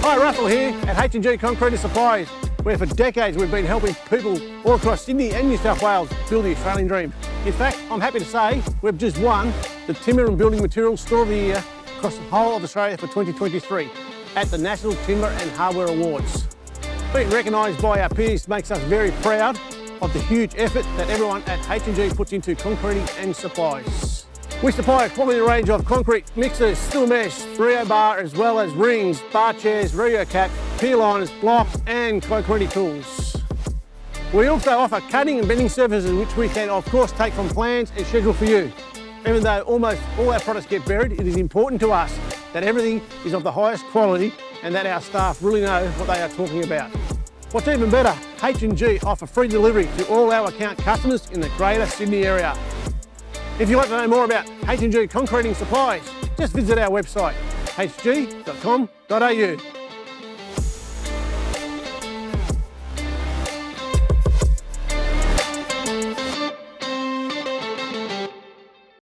Hi, Russell here at H&G Concretors Supplies, where for decades we've been helping people all across Sydney and New South Wales build the Australian dream. In fact, I'm happy to say we've just won the Timber and Building Materials Store of the Year across the whole of Australia for 2023 at the National Timber and Hardware Awards. Being recognised by our peers makes us very proud of the huge effort that everyone at H&G puts into concreting and supplies. We supply a quality range of concrete mixers, steel mesh, Reo bar, as well as rings, bar chairs, Reo Caps, Pier Liners, blocks and concrete tools. We also offer cutting and bending services which we can of course take from plans and schedule for you. Even though almost all our products get buried, it is important to us that everything is of the highest quality and that our staff really know what they are talking about. What's even better, H&G offer free delivery to all our account customers in the Greater Sydney area. If you'd like to know more about H&G Concreting Supplies, just visit our website, hg.com.au.